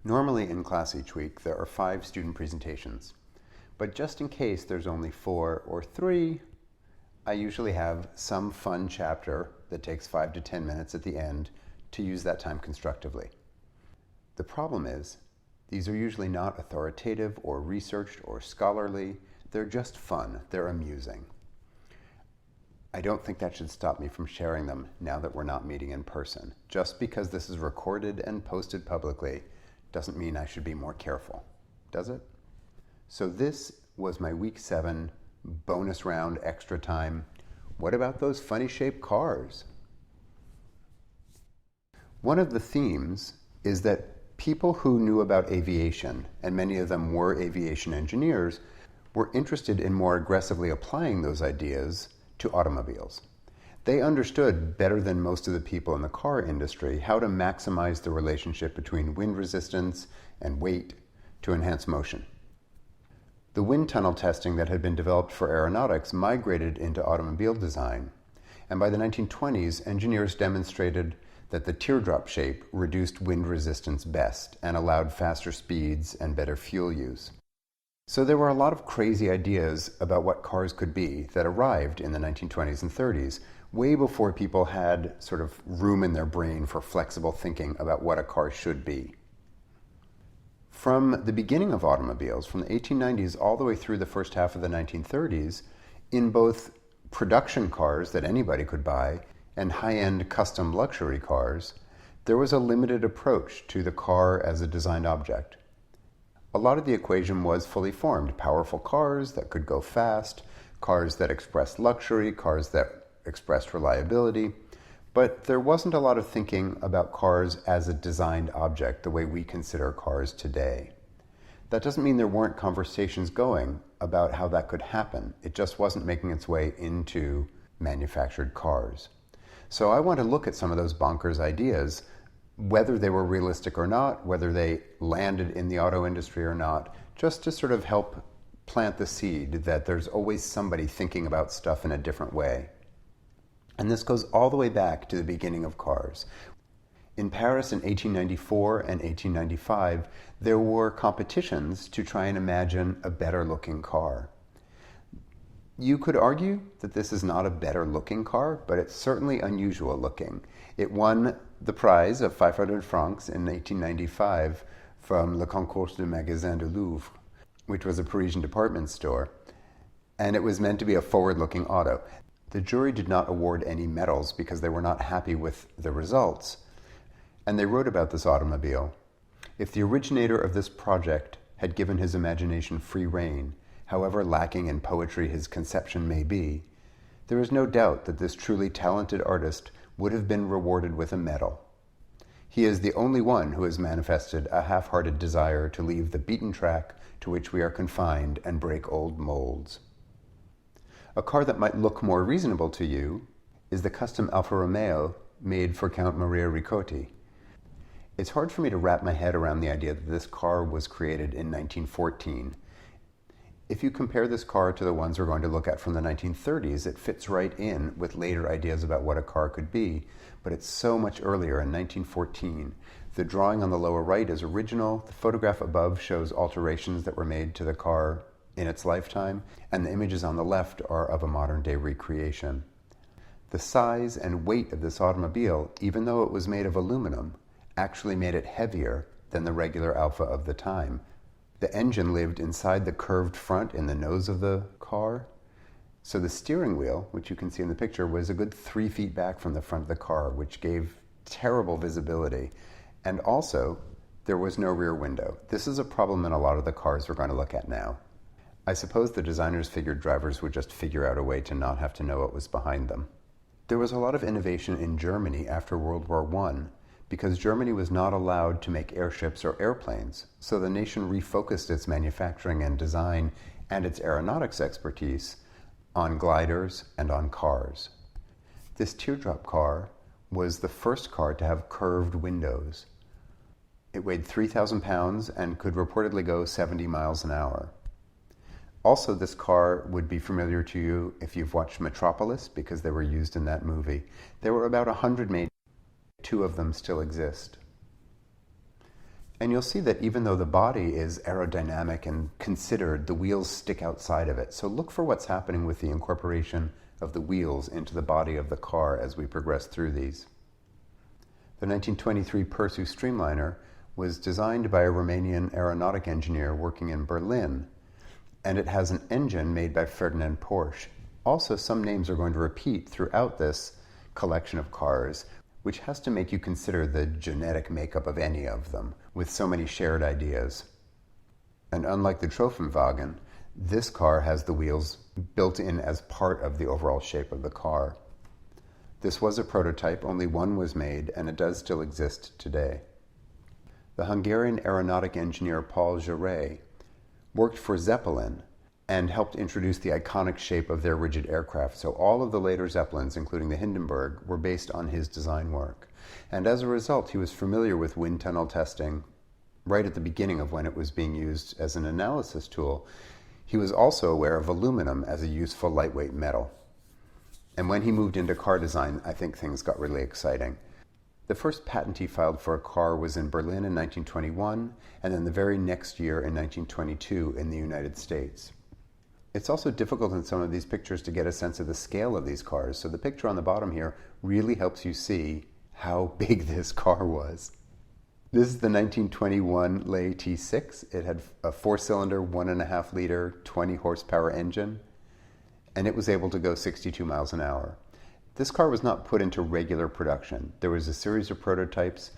Normally in class each week there are 5 student presentations, but just in case there's only 4 or 3, I usually have some fun chapter that takes 5 to 10 minutes at the end to use that time constructively. The problem is, these are usually not authoritative or researched or scholarly, they're just fun, they're amusing. I don't think that should stop me from sharing them now that we're not meeting in person. Just because this is recorded and posted publicly doesn't mean I should be more careful, does it? So this was my week 7 bonus round extra time. What about those funny shaped cars? One of the themes is that people who knew about aviation, and many of them were aviation engineers, were interested in more aggressively applying those ideas to automobiles. They understood better than most of the people in the car industry how to maximize the relationship between wind resistance and weight to enhance motion. The wind tunnel testing that had been developed for aeronautics migrated into automobile design, and by the 1920s, engineers demonstrated that the teardrop shape reduced wind resistance best and allowed faster speeds and better fuel use. So there were a lot of crazy ideas about what cars could be that arrived in the 1920s and 30s, way before people had sort of room in their brain for flexible thinking about what a car should be. From the beginning of automobiles, from the 1890s all the way through the first half of the 1930s, in both production cars that anybody could buy and high-end custom luxury cars, there was a limited approach to the car as a designed object. A lot of the equation was fully formed: powerful cars that could go fast, cars that expressed luxury, cars that expressed reliability, but there wasn't a lot of thinking about cars as a designed object the way we consider cars today. That doesn't mean there weren't conversations going about how that could happen. It just wasn't making its way into manufactured cars. So I want to look at some of those bonkers ideas, whether they were realistic or not, whether they landed in the auto industry or not, just to sort of help plant the seed that there's always somebody thinking about stuff in a different way. And this goes all the way back to the beginning of cars. In Paris in 1894 and 1895, there were competitions to try and imagine a better looking car. You could argue that this is not a better looking car, but it's certainly unusual looking. It won the prize of 500 francs in 1895 from Le Concours de Magasins du Louvre, which was a Parisian department store, and it was meant to be a forward-looking auto. The jury did not award any medals because they were not happy with the results, and they wrote about this automobile. If the originator of this project had given his imagination free rein, however lacking in poetry his conception may be, there is no doubt that this truly talented artist would have been rewarded with a medal. He is the only one who has manifested a half-hearted desire to leave the beaten track to which we are confined and break old molds. A car that might look more reasonable to you is the custom Alfa Romeo made for Count Maria Ricotti. It's hard for me to wrap my head around the idea that this car was created in 1914. If you compare this car to the ones we're going to look at from the 1930s, it fits right in with later ideas about what a car could be, but it's so much earlier, in 1914. The drawing on the lower right is original. The photograph above shows alterations that were made to the car in its lifetime, and the images on the left are of a modern-day recreation. The size and weight of this automobile, even though it was made of aluminum, actually made it heavier than the regular Alfa of the time. The engine lived inside the curved front in the nose of the car, so the steering wheel, which you can see in the picture, was a good 3 feet back from the front of the car, which gave terrible visibility. And also, there was no rear window. This is a problem in a lot of the cars we're going to look at now. I suppose the designers figured drivers would just figure out a way to not have to know what was behind them. There was a lot of innovation in Germany after World War I because Germany was not allowed to make airships or airplanes, so the nation refocused its manufacturing and design and its aeronautics expertise on gliders and on cars. This teardrop car was the first car to have curved windows. It weighed 3,000 pounds and could reportedly go 70 miles an hour. Also, this car would be familiar to you if you've watched Metropolis, because they were used in that movie. There were about 100 made. 2 of them still exist. And you'll see that even though the body is aerodynamic and considered, the wheels stick outside of it. So look for what's happening with the incorporation of the wheels into the body of the car as we progress through these. The 1923 Pursu Streamliner was designed by a Romanian aeronautic engineer working in Berlin, and it has an engine made by Ferdinand Porsche. Also, some names are going to repeat throughout this collection of cars, which has to make you consider the genetic makeup of any of them, with so many shared ideas. And unlike the Trophäenwagen, this car has the wheels built in as part of the overall shape of the car. This was a prototype, only one was made, and it does still exist today. The Hungarian aeronautic engineer Paul Jarret worked for Zeppelin and helped introduce the iconic shape of their rigid aircraft. So all of the later Zeppelins, including the Hindenburg, were based on his design work. And as a result, he was familiar with wind tunnel testing right at the beginning of when it was being used as an analysis tool. He was also aware of aluminum as a useful lightweight metal. And when he moved into car design, I think things got really exciting. The first patent he filed for a car was in Berlin in 1921, and then the very next year in 1922 in the United States. It's also difficult in some of these pictures to get a sense of the scale of these cars, so the picture on the bottom here really helps you see how big this car was. This is the 1921 Ley T6. It had a 4-cylinder, 1.5-liter, 20 horsepower engine, and it was able to go 62 miles an hour. This car was not put into regular production. There was a series of prototypes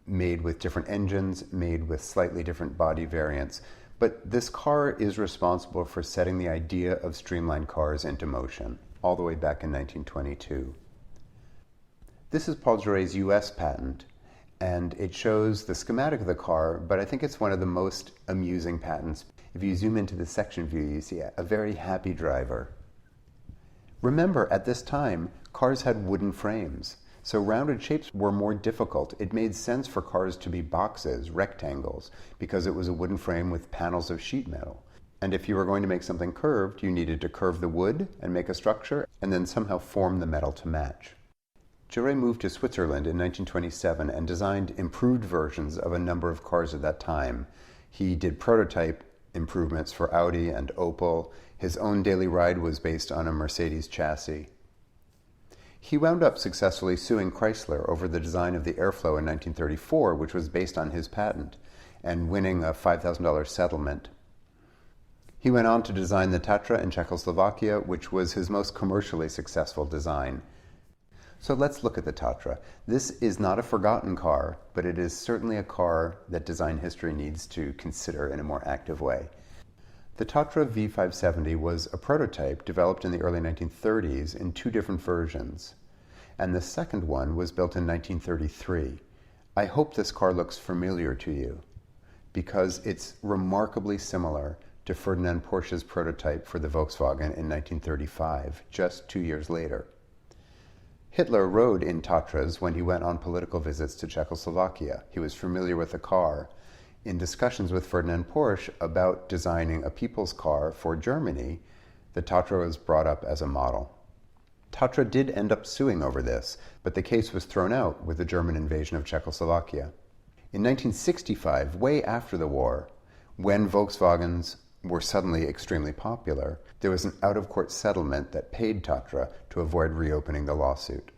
made with different engines, made with slightly different body variants, but this car is responsible for setting the idea of streamlined cars into motion, all the way back in 1922. This is Paul Jarret's US patent, and it shows the schematic of the car, but I think it's one of the most amusing patents. If you zoom into the section view, you see a very happy driver. Remember, at this time, cars had wooden frames, so rounded shapes were more difficult. It made sense for cars to be boxes, rectangles, because it was a wooden frame with panels of sheet metal. And if you were going to make something curved, you needed to curve the wood and make a structure, and then somehow form the metal to match. Jarret moved to Switzerland in 1927 and designed improved versions of a number of cars at that time. He did prototype improvements for Audi and Opel. His own daily ride was based on a Mercedes chassis. He wound up successfully suing Chrysler over the design of the Airflow in 1934, which was based on his patent, and winning a $5,000 settlement. He went on to design the Tatra in Czechoslovakia, which was his most commercially successful design. So let's look at the Tatra. This is not a forgotten car, but it is certainly a car that design history needs to consider in a more active way. The Tatra V570 was a prototype developed in the early 1930s in two different versions, and the second one was built in 1933. I hope this car looks familiar to you, because it's remarkably similar to Ferdinand Porsche's prototype for the Volkswagen in 1935, just 2 years later. Hitler rode in Tatras when he went on political visits to Czechoslovakia. He was familiar with the car. In discussions with Ferdinand Porsche about designing a people's car for Germany, the Tatra was brought up as a model. Tatra did end up suing over this, but the case was thrown out with the German invasion of Czechoslovakia. In 1965, way after the war, when Volkswagens were suddenly extremely popular, there was an out-of-court settlement that paid Tatra to avoid reopening the lawsuit.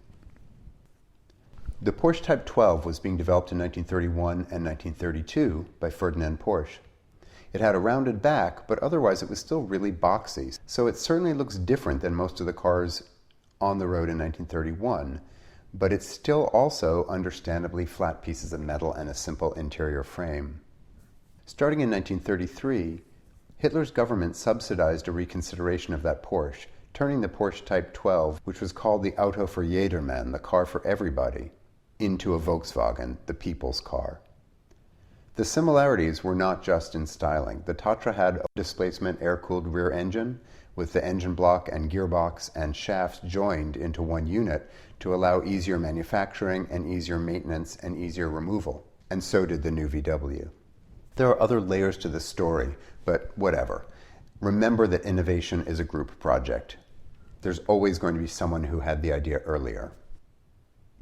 The Porsche Type 12 was being developed in 1931 and 1932 by Ferdinand Porsche. It had a rounded back, but otherwise it was still really boxy, so it certainly looks different than most of the cars on the road in 1931, but it's still also understandably flat pieces of metal and a simple interior frame. Starting in 1933, Hitler's government subsidized a reconsideration of that Porsche, turning the Porsche Type 12, which was called the Auto für jedermann, the car for everybody, into a Volkswagen, the people's car. The similarities were not just in styling. The Tatra had a displacement air-cooled rear engine with the engine block and gearbox and shafts joined into one unit to allow easier manufacturing and easier maintenance and easier removal. And so did the new VW. There are other layers to this story, but whatever. Remember that innovation is a group project. There's always going to be someone who had the idea earlier.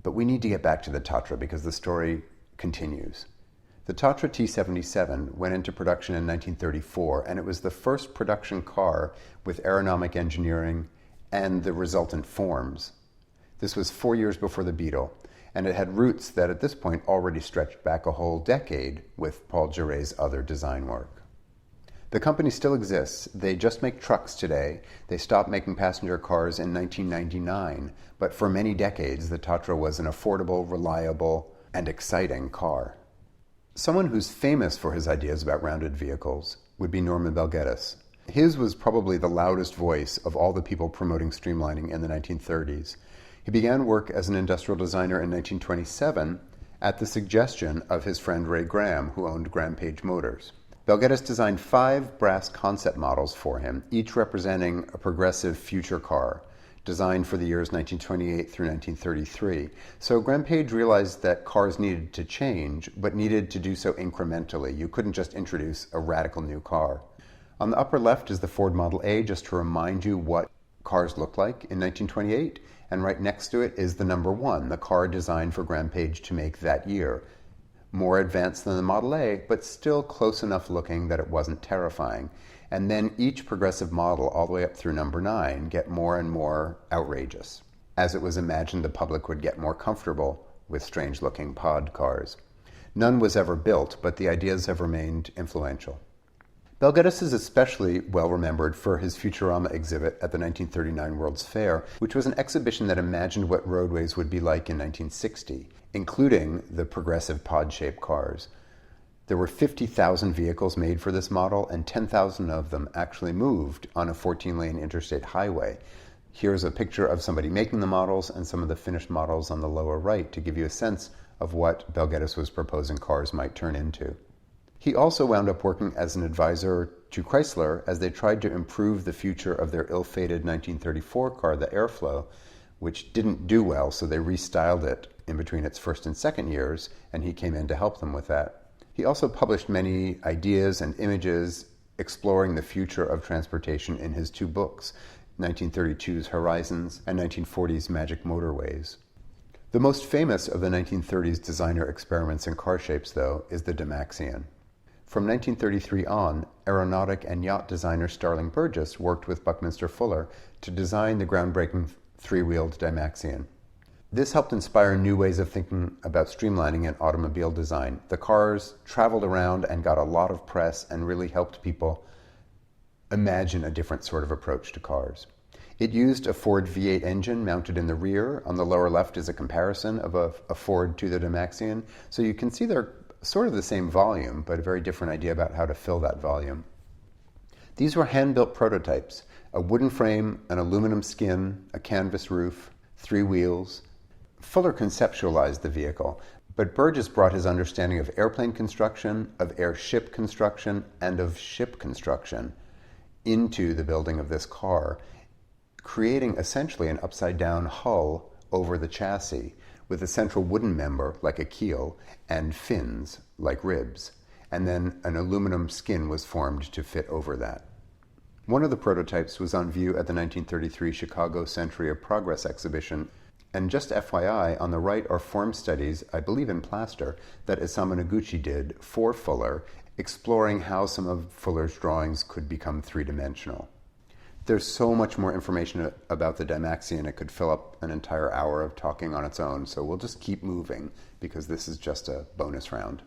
But we need to get back to the Tatra because the story continues. The The Tatra T77 went into production in 1934, and it was the first production car with aerodynamic engineering and the resultant forms. This was 4 years before the Beetle, and it had roots that at this point already stretched back a whole decade with Paul Giret's other design work. The company still exists. They just make trucks today. They stopped making passenger cars in 1999, but for many decades the Tatra was an affordable, reliable, and exciting car. Someone who's famous for his ideas about rounded vehicles would be Norman Belghettis. His was probably the loudest voice of all the people promoting streamlining in the 1930s. He began work as an industrial designer in 1927 at the suggestion of his friend Ray Graham, who owned Graham Page Motors. Belghettis designed 5 brass concept models for him, each representing a progressive future car, designed for the years 1928 through 1933. So Graham Page realized that cars needed to change, but needed to do so incrementally. You couldn't just introduce a radical new car. On the upper left is the Ford Model A, just to remind you what cars looked like in 1928, and right next to it is the number 1, the car designed for Graham Page to make that year. More advanced than the Model A, but still close enough looking that it wasn't terrifying. And then each progressive model, all the way up through number 9, get more and more outrageous, as it was imagined the public would get more comfortable with strange-looking pod cars. None was ever built, but the ideas have remained influential. Belghettis is especially well remembered for his Futurama exhibit at the 1939 World's Fair, which was an exhibition that imagined what roadways would be like in 1960, including the progressive pod-shaped cars. There were 50,000 vehicles made for this model, and 10,000 of them actually moved on a 14-lane interstate highway. Here's a picture of somebody making the models and some of the finished models on the lower right to give you a sense of what Belghettis was proposing cars might turn into. He also wound up working as an advisor to Chrysler as they tried to improve the future of their ill-fated 1934 car, the Airflow, which didn't do well, so they restyled it in between its first and second years, and he came in to help them with that. He also published many ideas and images exploring the future of transportation in his 2 books, 1932's Horizons and 1940's Magic Motorways. The most famous of the 1930s designer experiments in car shapes, though, is the Demax Ian. From 1933 on, aeronautic and yacht designer Starling Burgess worked with Buckminster Fuller to design the groundbreaking 3-wheeled Demax Ian. This helped inspire new ways of thinking about streamlining in automobile design. The cars traveled around and got a lot of press and really helped people imagine a different sort of approach to cars. It used a Ford V8 engine mounted in the rear. On the lower left is a comparison of a Ford to the Demax Ian. So you can see they're sort of the same volume, but a very different idea about how to fill that volume. These were hand-built prototypes: a wooden frame, an aluminum skin, a canvas roof, 3 wheels. Fuller conceptualized the vehicle, but Burgess brought his understanding of airplane construction, of airship construction, and of ship construction into the building of this car, creating essentially an upside-down hull over the chassis, with a central wooden member, like a keel, and fins, like ribs, and then an aluminum skin was formed to fit over that. One of the prototypes was on view at the 1933 Chicago Century of Progress exhibition. And just FYI, on the right are form studies, I believe in plaster, that Isamu Noguchi did for Fuller, exploring how some of Fuller's drawings could become 3-dimensional. There's so much more information about the Demax Ian, it could fill up an entire hour of talking on its own, so we'll just keep moving, because this is just a bonus round.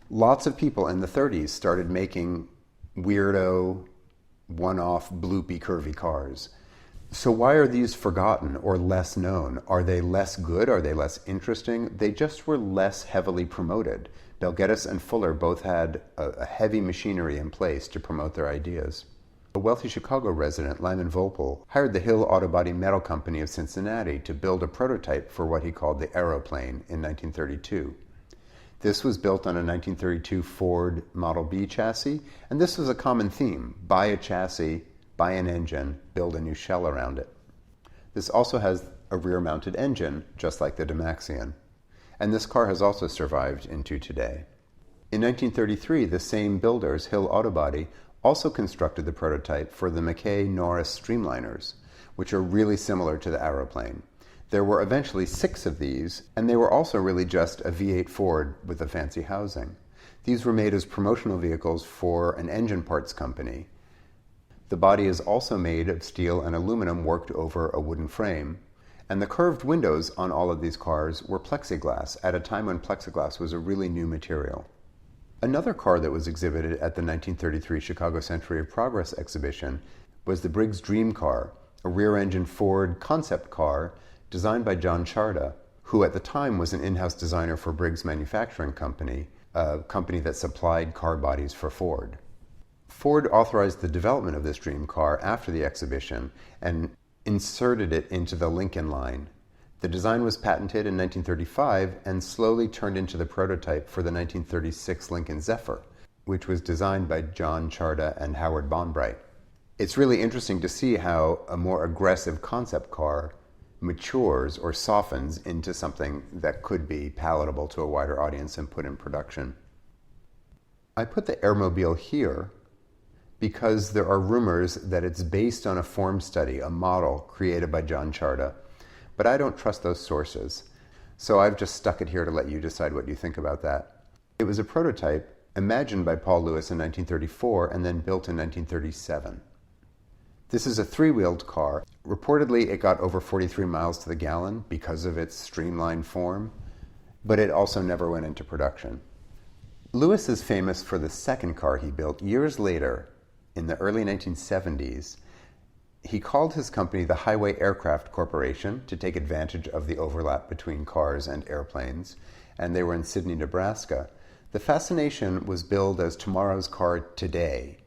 Lots of people in the 30s started making weirdo, one-off, bloopy, curvy cars. So why are these forgotten or less known? Are they less good? Are they less interesting? They just were less heavily promoted. Belghettis and Fuller both had a heavy machinery in place to promote their ideas. A wealthy Chicago resident, Lyman Volpel, hired the Hill Autobody Metal Company of Cincinnati to build a prototype for what he called the Aeroplane in 1932. This was built on a 1932 Ford Model B chassis, and this was a common theme: buy a chassis, buy an engine, build a new shell around it. This also has a rear-mounted engine, just like the Demax Ian. And this car has also survived into today. In 1933, the same builders, Hill Autobody, also constructed the prototype for the Mackay Norris Streamliners, which are really similar to the Aeroplane. There were eventually 6 of these, and they were also really just a V8 Ford with a fancy housing. These were made as promotional vehicles for an engine parts company. The body is also made of steel and aluminum worked over a wooden frame, and the curved windows on all of these cars were plexiglass at a time when plexiglass was a really new material. Another car that was exhibited at the 1933 Chicago Century of Progress exhibition was the Briggs Dream Car, a rear-engine Ford concept car designed by John Charda, who at the time was an in-house designer for Briggs Manufacturing Company, a company that supplied car bodies for Ford. Ford authorized the development of this dream car after the exhibition and inserted it into the Lincoln line. The design was patented in 1935 and slowly turned into the prototype for the 1936 Lincoln Zephyr, which was designed by John Charda and Howard Bonbright. It's really interesting to see how a more aggressive concept car matures or softens into something that could be palatable to a wider audience and put in production. I put the Airmobile here because there are rumors that it's based on a form study, a model created by John Charda, but I don't trust those sources, so I've just stuck it here to let you decide what you think about that. It was a prototype imagined by Paul Lewis in 1934 and then built in 1937. This is a 3-wheeled car. Reportedly, it got over 43 miles to the gallon because of its streamlined form, but it also never went into production. Lewis is famous for the second car he built years later, in the early 1970s. He called his company the Highway Aircraft Corporation to take advantage of the overlap between cars and airplanes, and they were in Sydney, Nebraska. The fascination was billed as tomorrow's car today,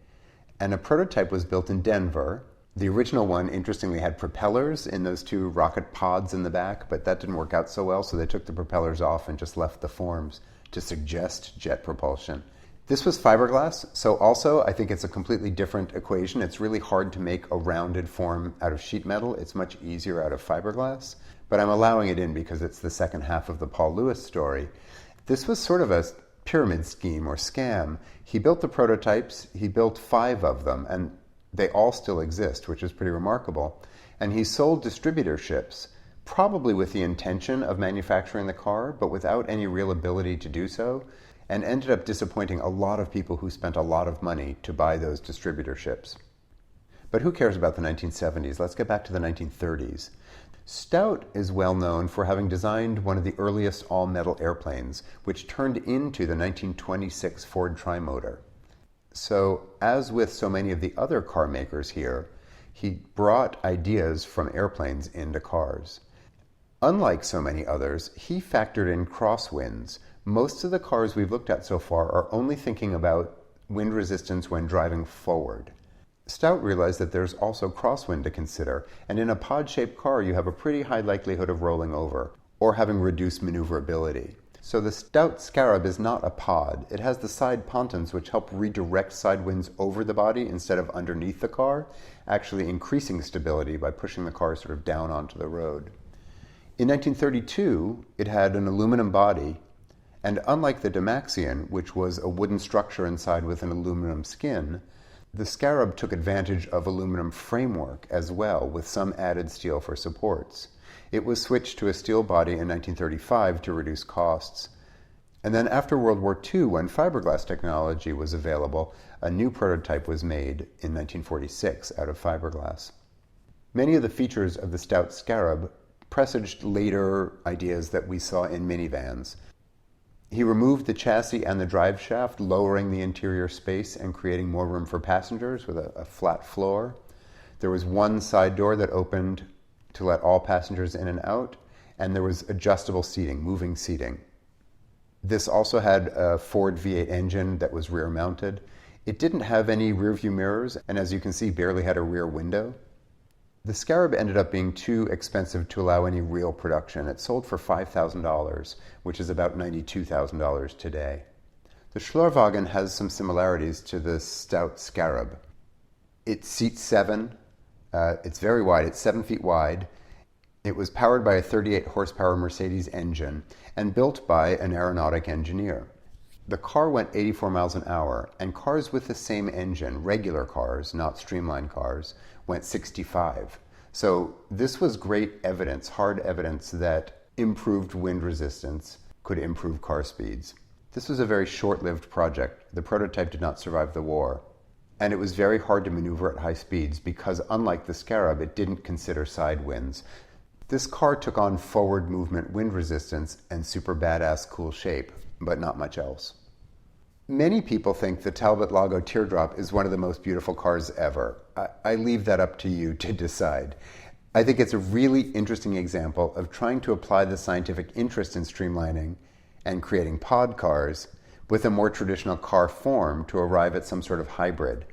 and a prototype was built in Denver. The original one, interestingly, had propellers in those 2 rocket pods in the back, but that didn't work out so well, so they took the propellers off and just left the forms to suggest jet propulsion. This was fiberglass, so also I think it's a completely different equation. It's really hard to make a rounded form out of sheet metal. It's much easier out of fiberglass, but I'm allowing it in because it's the second half of the Paul Lewis story. This was sort of a pyramid scheme or scam. He built the prototypes, he built 5 of them, and they all still exist, which is pretty remarkable. And he sold distributorships, probably with the intention of manufacturing the car, but without any real ability to do so, and ended up disappointing a lot of people who spent a lot of money to buy those distributorships. But who cares about the 1970s? Let's get back to the 1930s. Stout is well known for having designed one of the earliest all-metal airplanes, which turned into the 1926 Ford Trimotor. So, as with so many of the other car makers here, he brought ideas from airplanes into cars. Unlike so many others, he factored in crosswinds. Most of the cars we've looked at so far are only thinking about wind resistance when driving forward. Stout realized that there's also crosswind to consider, and in a pod-shaped car you have a pretty high likelihood of rolling over, or having reduced maneuverability. So the Stout Scarab is not a pod. It has the side pontons which help redirect side winds over the body instead of underneath the car, actually increasing stability by pushing the car sort of down onto the road. In 1932, it had an aluminum body, and unlike the Demax Ian, which was a wooden structure inside with an aluminum skin, the Scarab took advantage of aluminum framework as well, with some added steel for supports. It was switched to a steel body in 1935 to reduce costs. And then after World War II, when fiberglass technology was available, a new prototype was made in 1946 out of fiberglass. Many of the features of the Stout Scarab presaged later ideas that we saw in minivans. He removed the chassis and the drive shaft, lowering the interior space and creating more room for passengers with a flat floor. There was one side door that opened to let all passengers in and out, and there was adjustable seating, moving seating. This also had a Ford V8 engine that was rear-mounted. It didn't have any rear-view mirrors, and as you can see, barely had a rear window. The Scarab ended up being too expensive to allow any real production. It sold for $5,000, which is about $92,000 today. The Schlurf Augen has some similarities to the Stout Scarab. It seats 7. It's very wide. It's 7 feet wide. It was powered by a 38 horsepower Mercedes engine and built by an aeronautic engineer. The car went 84 miles an hour, and cars with the same engine, regular cars, not streamlined cars, went 65. So this was great evidence, hard evidence, that improved wind resistance could improve car speeds. This was a very short-lived project. The prototype did not survive the war. And it was very hard to maneuver at high speeds because, unlike the Scarab, it didn't consider side winds. This car took on forward movement wind resistance and super badass cool shape, but not much else. Many people think the Talbot Lago Teardrop is one of the most beautiful cars ever. I leave that up to you to decide. I think it's a really interesting example of trying to apply the scientific interest in streamlining and creating pod cars with a more traditional car form to arrive at some sort of hybrid.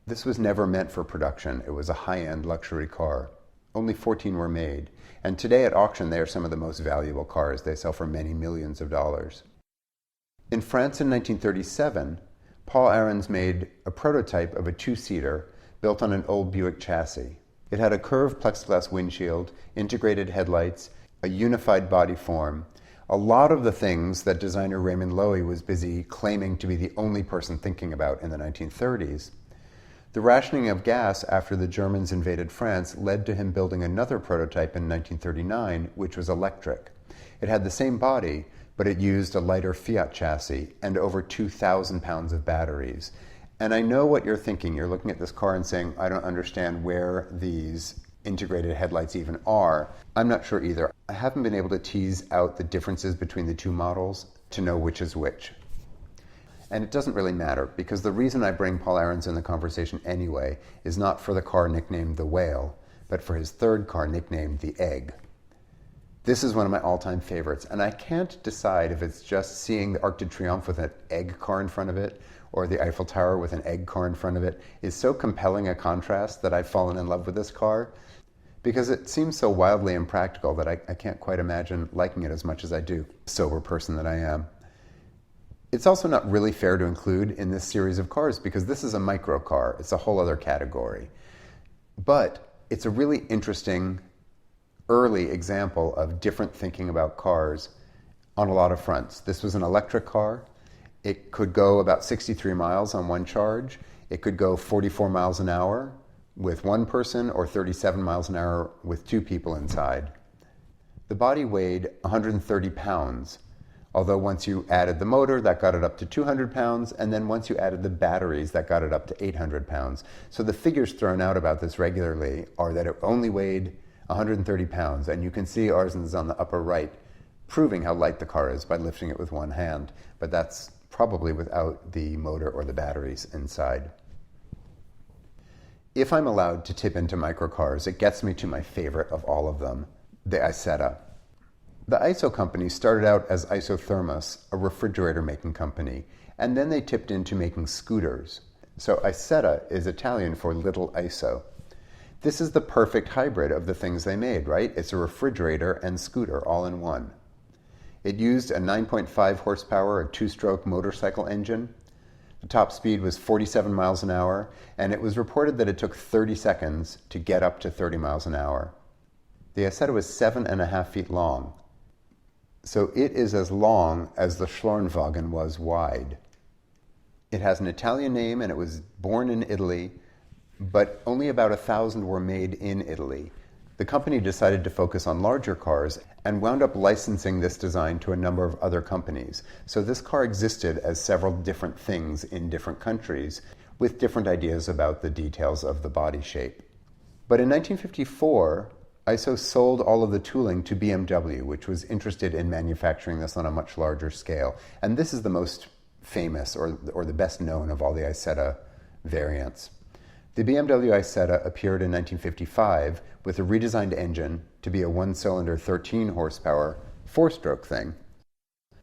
This was never meant for production. It was a high-end luxury car. Only 14 were made, and today at auction they are some of the most valuable cars. They sell for many millions of dollars. In France in 1937, Paul Arons made a prototype of a two-seater built on an old Buick chassis. It had a curved plexiglass windshield, integrated headlights, a unified body form, a lot of the things that designer Raymond Loewy was busy claiming to be the only person thinking about in the 1930s. The rationing of gas after the Germans invaded France led to him building another prototype in 1939, which was electric. It had the same body, but it used a lighter Fiat chassis and over 2,000 pounds of batteries. And I know what you're thinking. You're looking at this car and saying, I don't understand where these integrated headlights even are. I'm not sure either. I haven't been able to tease out the differences between the two models to know which is which. And it doesn't really matter, because the reason I bring Paul Arons in the conversation anyway is not for the car nicknamed the Whale, but for his third car nicknamed the Egg. This is one of my all-time favorites, and I can't decide if it's just seeing the Arc de Triomphe with an egg car in front of it or the Eiffel Tower with an egg car in front of it is so compelling a contrast that I've fallen in love with this car, because it seems so wildly impractical that I can't quite imagine liking it as much as I do, sober person that I am. It's also not really fair to include in this series of cars because this is a micro car. It's a whole other category. But it's a really interesting early example of different thinking about cars on a lot of fronts. This was an electric car. It could go about 63 miles on one charge. It could go 44 miles an hour with one person or 37 miles an hour with two people inside. The body weighed 130 pounds, although once you added the motor, that got it up to 200 pounds, and then once you added the batteries, that got it up to 800 pounds. So the figures thrown out about this regularly are that it only weighed 130 pounds, and you can see ours is on the upper right, proving how light the car is by lifting it with one hand, but that's probably without the motor or the batteries inside. If I'm allowed to tip into microcars, it gets me to my favorite of all of them, the Isetta. The ISO company started out as Isothermos, a refrigerator-making company, and then they tipped into making scooters. So Isetta is Italian for Little ISO. This is the perfect hybrid of the things they made, right? It's a refrigerator and scooter all in one. It used a 9.5 horsepower, a two-stroke motorcycle engine. The top speed was 47 miles an hour, and it was reported that it took 30 seconds to get up to 30 miles an hour. The Isetta was 7.5 feet long. So it is as long as the Schlurf Augen was wide. It has an Italian name and it was born in Italy, but only about 1,000 were made in Italy. The company decided to focus on larger cars and wound up licensing this design to a number of other companies. So this car existed as several different things in different countries with different ideas about the details of the body shape. But in 1954, ISO sold all of the tooling to BMW, which was interested in manufacturing this on a much larger scale. And this is the most famous or the best known of all the Isetta variants. The BMW Isetta appeared in 1955 with a redesigned engine to be a one-cylinder 13-horsepower four-stroke thing.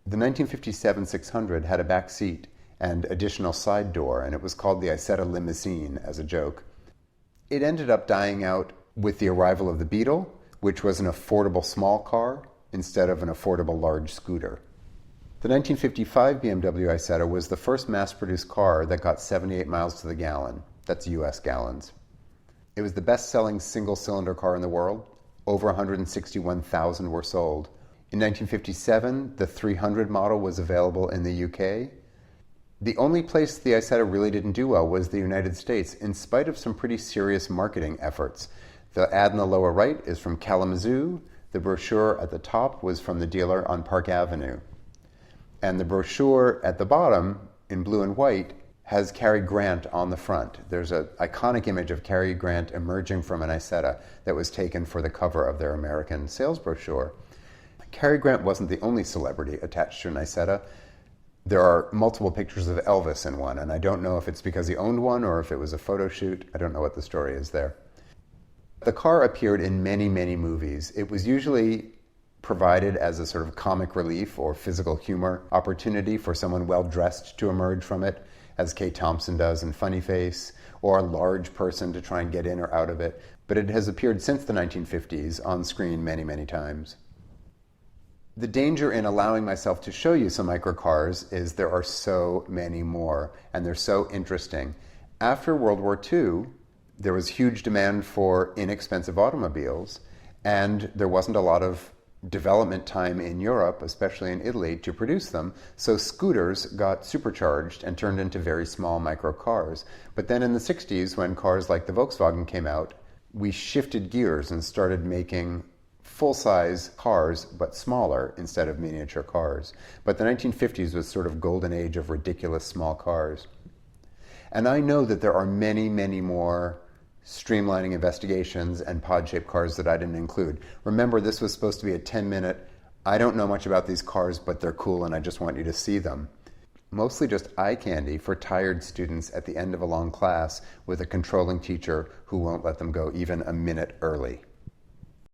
The 1957 600 had a back seat and additional side door, and it was called the Isetta Limousine as a joke. It ended up dying out with the arrival of the Beetle, which was an affordable small car instead of an affordable large scooter. The 1955 BMW Isetta was the first mass-produced car that got 78 miles to the gallon. That's US gallons. It was the best-selling single-cylinder car in the world. Over 161,000 were sold. In 1957, the 300 model was available in the UK. The only place the Isetta really didn't do well was the United States, in spite of some pretty serious marketing efforts. The ad in the lower right is from Kalamazoo. The brochure at the top was from the dealer on Park Avenue. And the brochure at the bottom, in blue and white, has Cary Grant on the front. There's an iconic image of Cary Grant emerging from an Isetta that was taken for the cover of their American sales brochure. Cary Grant wasn't the only celebrity attached to an Isetta. There are multiple pictures of Elvis in one, and I don't know if it's because he owned one or if it was a photo shoot. I don't know what the story is there. The car appeared in many, many movies. It was usually provided as a sort of comic relief or physical humor opportunity for someone well-dressed to emerge from it, as Kay Thompson does in Funny Face, or a large person to try and get in or out of it. But it has appeared since the 1950s on screen many, many times. The danger in allowing myself to show you some microcars is there are so many more, and they're so interesting. After World War II, there was huge demand for inexpensive automobiles, and there wasn't a lot of development time in Europe, especially in Italy, to produce them, so scooters got supercharged and turned into very small micro cars. But then in the 60s, when cars like the Volkswagen came out, we shifted gears and started making full-size cars, but smaller, instead of miniature cars. But the 1950s was sort of golden age of ridiculous small cars. And I know that there are many, many more streamlining investigations and pod-shaped cars that I didn't include. Remember, this was supposed to be a 10-minute, I don't know much about these cars, but they're cool and I just want you to see them. Mostly just eye candy for tired students at the end of a long class with a controlling teacher who won't let them go even a minute early.